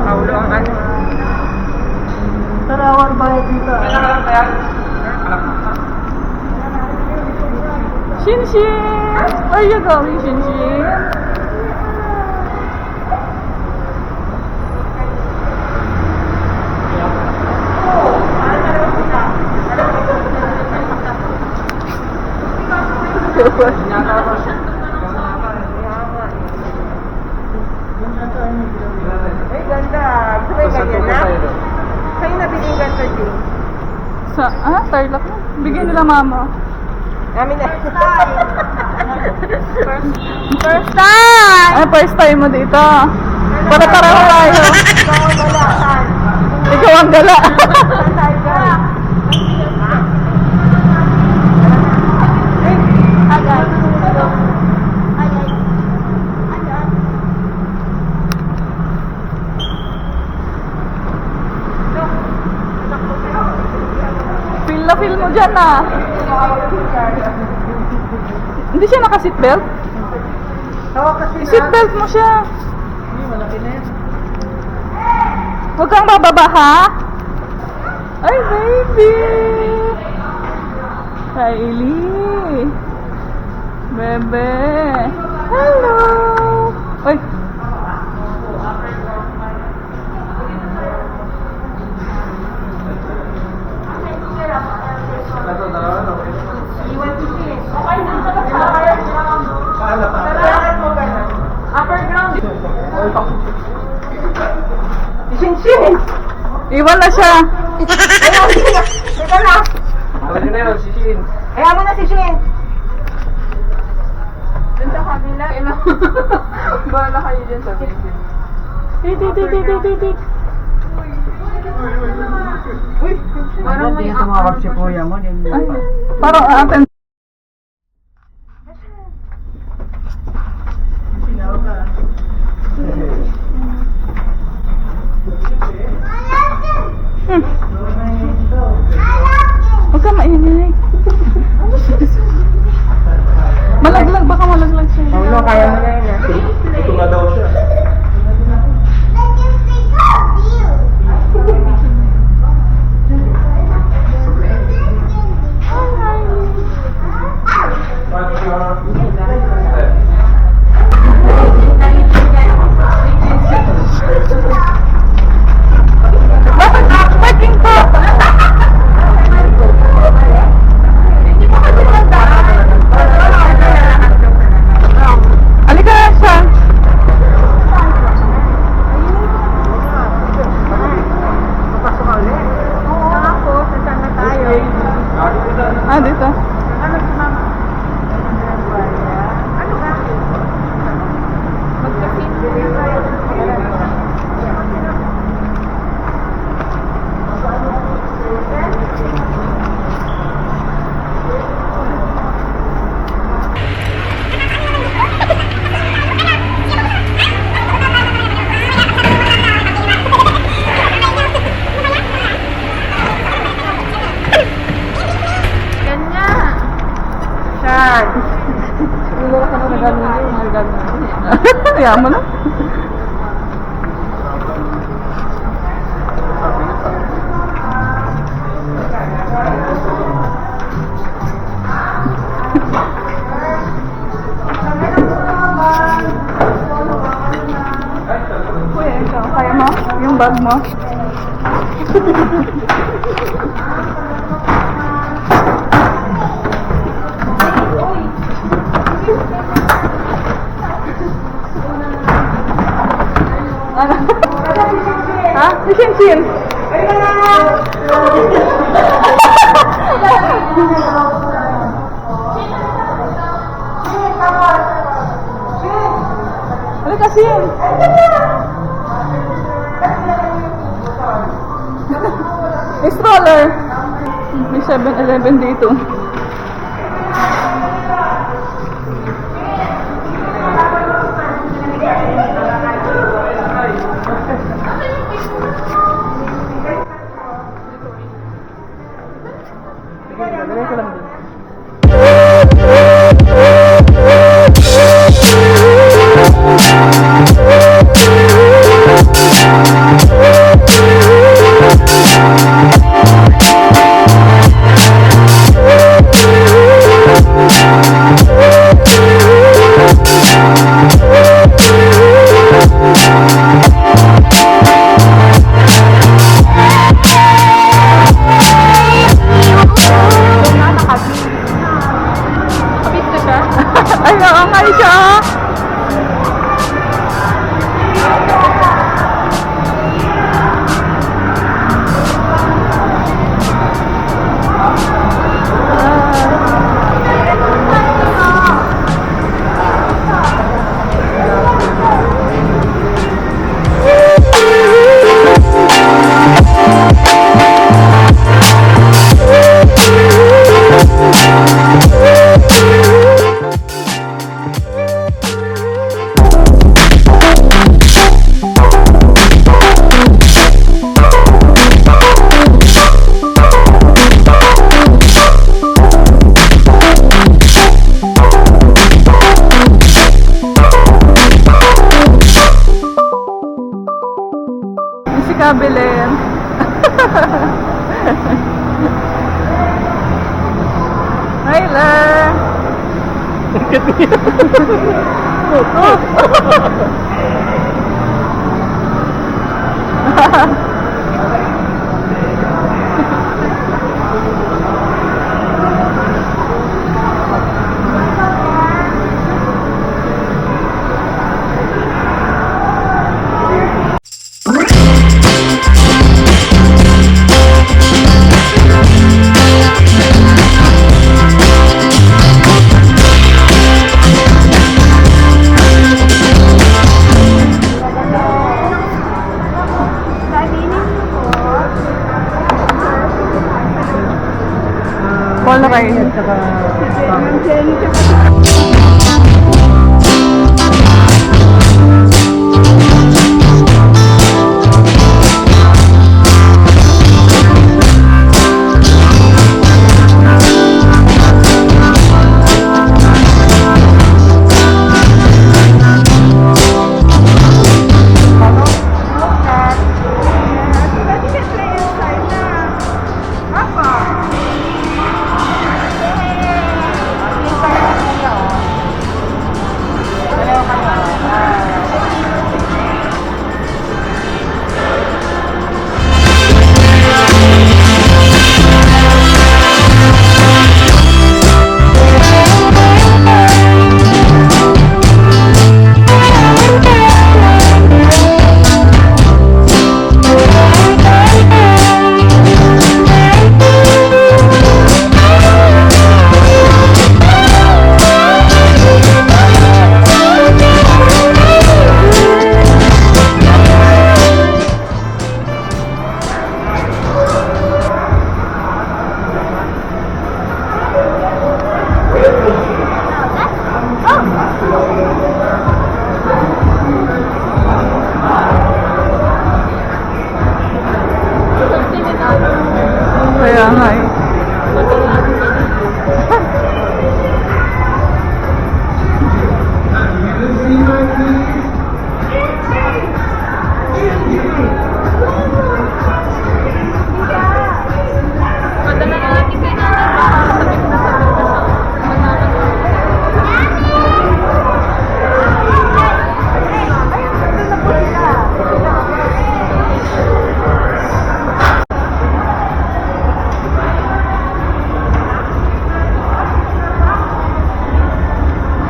Paulo ang ano. Tarawar bayad dito. Shinshin! Where are you going, Shinshin? Ay, ganda. Gusto mo yung ganyan na? Sa'yo nabili yung ganda din. Tarlac na? Bigyan nila mama. Amin na. First time! Ay, first time mo dito. Para-pareho tayo. Ikaw ang gala. Feel na feel mo dyan ah. Hindi siya naka-seatbelt? Oo, kasi I-seatbelt mo siya. Hindi, malaki na yan. Huwag kang bababa ha? Ay, baby! Kylie! Bebe! Hello! Uy! upper ground. Shinshin! Iwan na siya! Teka na! Tawag na yun, si Shin. Kaya mo na si Shin! Dun sa kabila, bahala kayo dyan sa baby. Tik. Uy! Parang may tumawag si kuya mo. Ay, parang atin. Huwag ka maingay. Malaglag, baka malaglag siya. Paulo, kaya mo na yun ah. Ito nga daw siya. Parking pa! Halika na siya. Papasok ka ulit. Oo, ako. Sasama na tayo. Dito. Ano si mama? Ano ba? Saan? Ulo ka na nagagawin. Kaya mo na. Kuya, ikaw, kaya mo? Yung bag mo? Ano? Ha? Si Shinshin. Halika, Shin. May stroller. May 7-Eleven dito. Lagay ko lang din. Kabilin. Hyla! Call na kayo. Kaya nga eh.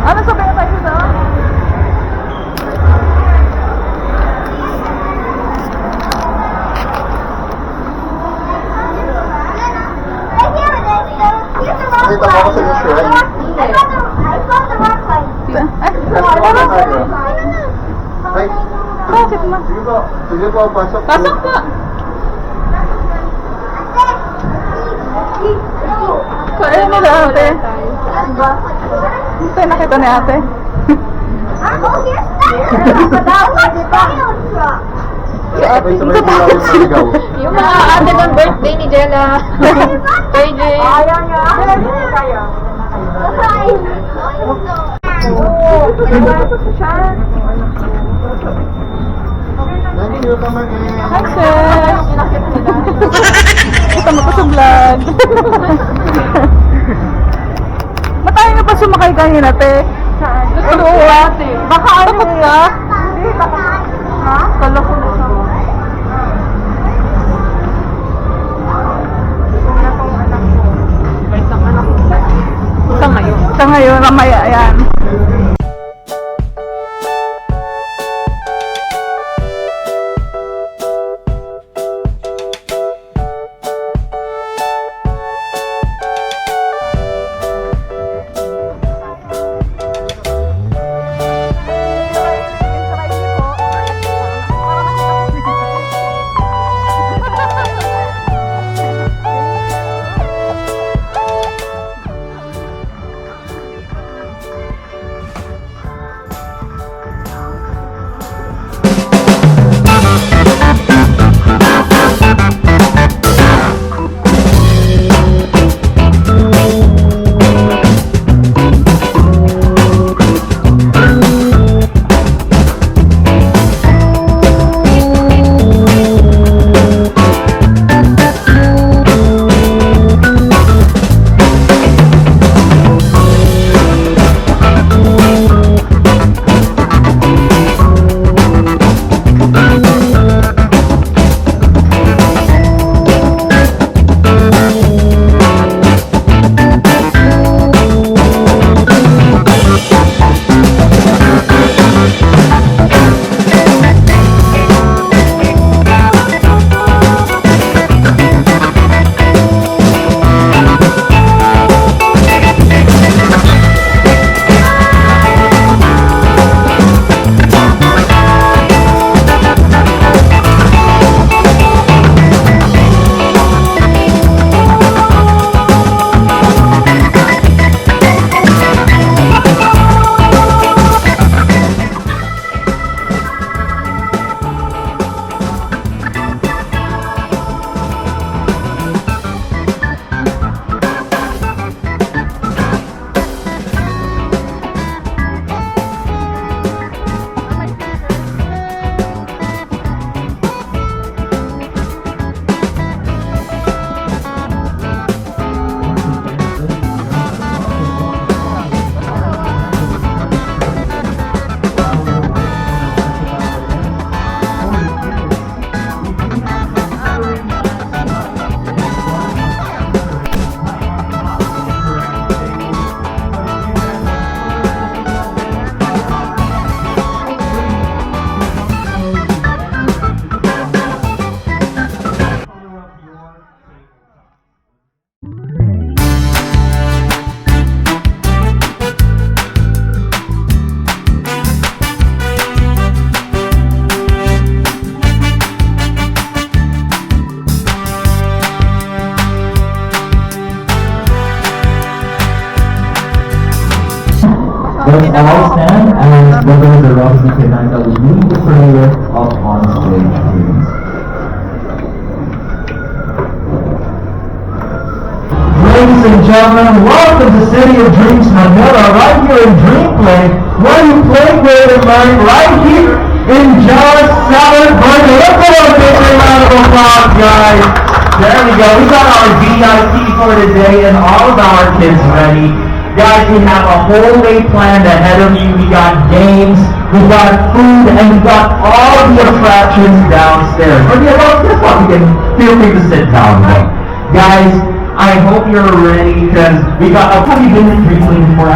Ano sabi na tayo doon? Nakita mo ako sa insurance. Ay, Bakit ma? sige po, pasok. Pasok po! Kaya mo na ate. Ito nakita ni ate. Sabay-sabay po lang naligaw. Yung mga ate ng birthday ni Jela. KJ. Ayaw niya. Kaya. Nani, yun naman eh. Hi sis! Kita mo ko sa vlog. Ba't tayo nga pa sumakay kanina te? Saan? Ano ate? Baka ano ka? Hindi, baka. Ha? Kala ko na siya. Kung na tong anak ko. Isang anak ko. Sa ngayon. Sa ngayon, mamaya yan. Let's all stand as Brother the Robinson Fernanda will lead the prayer of on stage, please. Ladies and gentlemen, welcome to City of Dreams, Manila, right here in DREAMPLAY, where you play, great, and learn right here in JELA Salad Burger. Let's go a big round of applause, guys. There we go. We got our VIP for today and all of our kids ready. Guys, we have a whole day planned ahead of you. We got games, we got food, and we got all the attractions downstairs. But yeah, well, guess what? We can feel free to sit down though. Guys, I hope you're ready because we got, have you been to DREAMPLAY before?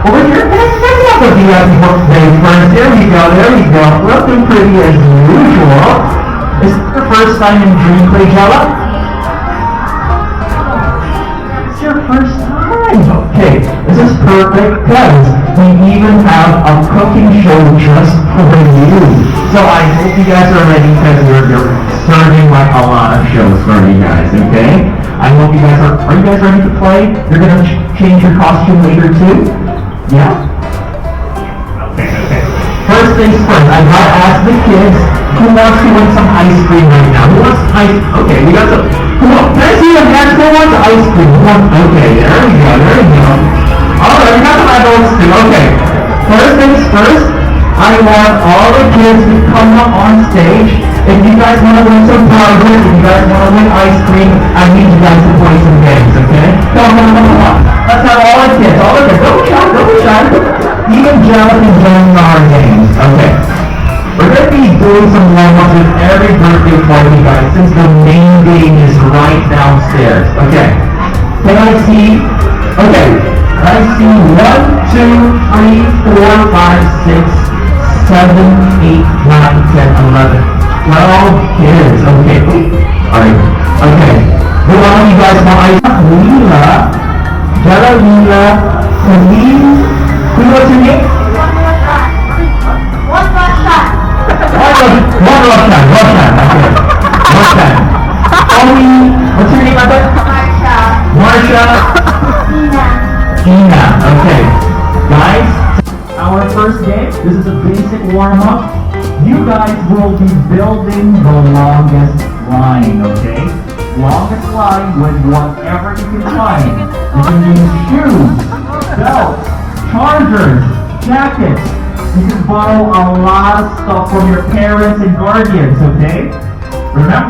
Over here? Let's have a VIP for today first. There we go, there we go. Looking pretty as usual. Is this your first time in DREAMPLAY, JELA? It's your first time. Okay, this is perfect because we even have a cooking show just for you. So I hope you guys are ready because you're serving like a lot of shows for you guys, okay? I hope you guys are you guys ready to play? You're gonna change your costume later too? Yeah? Okay. First things first, I gotta ask the kids who wants to win some ice cream right now. Who wants ice? Okay, we got some. Come on, can I see the hands? Who wants ice cream? Okay, there we go, there we go. Alright, we got some adults too. Okay. First things first, I want all the kids to come up on stage. If you guys want to win some prizes, if you guys want to win ice cream, I need you guys to play some games, okay? Come on. Let's have all the kids, Don't be shy. Even JELA can join our games, okay? We're going to be doing some warm-ups with every birthday party, guys, since the main game is right downstairs, okay? Can I see, okay, I see 1, 2, 3, 4, 5, 6, 7, 8, 9, 10, 11. 12 kids, okay. Alright, okay. Who are you guys want ice? Lila, JELA, Lila, Celine. Who wants your name? One Roshan, okay. Roshan. Omi, what's your name, Ate? Marsha. Gina, okay. Guys, our first game, this is a basic warm-up. You guys will be building the longest line, okay? Longest line with whatever you can find. You can use shoes, belts, chargers, jackets. You can borrow a lot of stuff from your parents and guardians, okay? Remember,